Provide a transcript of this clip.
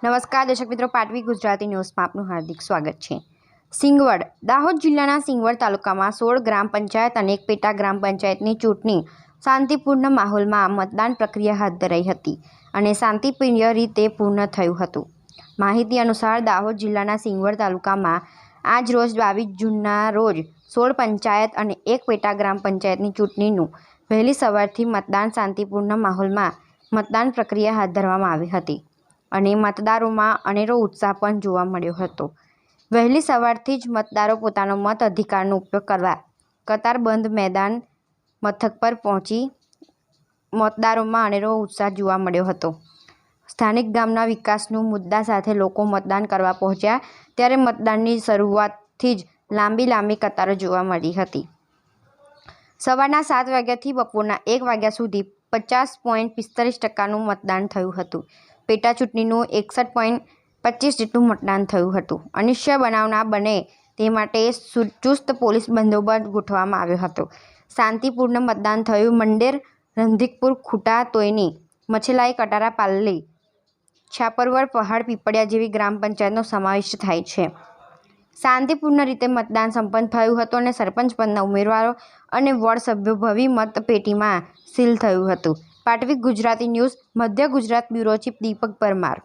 નમસ્કાર દર્શક મિત્રો, પાટવી ગુજરાતી ન્યૂઝમાં આપનું હાર્દિક સ્વાગત છે। સિંગવડ દાહોદ જિલ્લાના સિંગવડ તાલુકામાં 16 ગ્રામ પંચાયત અને એક પેટા ગ્રામ પંચાયતની ચૂંટણી શાંતિપૂર્ણ માહોલમાં મતદાન પ્રક્રિયા હાથ ધરાઈ હતી અને શાંતિપ્રિય રીતે પૂર્ણ થયું હતું। માહિતી અનુસાર દાહોદ જિલ્લાના સિંગવડ તાલુકામાં આજ રોજ 22 જૂનના રોજ 16 પંચાયત અને એક પેટા ગ્રામ પંચાયતની ચૂંટણીનું વહેલી સવારથી મતદાન શાંતિપૂર્ણ માહોલમાં મતદાન પ્રક્રિયા હાથ ધરવામાં આવી હતી અને મતદારોમાં અનેરો ઉત્સાહ પણ જોવા મળ્યો હતો। વહેલી સવારથી જ મતદારો પોતાનો મત અધિકારનો ઉપયોગ કરવા કતારબંધ મતદાન મથક પર પહોંચી મતદારોમાં અનેરો ઉત્સાહ જોવા મળ્યો હતો। સ્થાનિક ગામના વિકાસનું મુદ્દા સાથે લોકો મતદાન કરવા પહોંચ્યા ત્યારે મતદાનની શરૂઆતથી જ લાંબી કતારો જોવા મળી હતી। સવારના 7 વાગ્યાથી બપોરના 1 વાગ્યા સુધી 50.45% મતદાન થયું હતું। પેટા ચૂંટણીનું 61.25% જેટલું મતદાન થયું હતું। અનિશ્ચિત બનાવ ના બને તે માટે ચુસ્ત પોલીસ બંદોબસ્ત ગોઠવવામાં આવ્યો હતો। શાંતિપૂર્ણ મતદાન થયું। મંડેર, રંધીકપુર, ખૂટા, તોયની, મછેલાઈ, કટારા, પાલલી, છાપરવડ, પહાડ, પીપળિયા જેવી ગ્રામ પંચાયતનો સમાવેશ થાય છે। શાંતિપૂર્ણ રીતે મતદાન સંપન્ન થયું હતું અને સરપંચ પદના ઉમેદવારો અને વોર્ડ સભ્યો ભવિ મતપેટીમાં સીલ થયું હતું। પાટવી ગુજરાતી ન્યૂઝ, મધ્ય ગુજરાત બ્યુરો ચીફ દીપક પરમાર।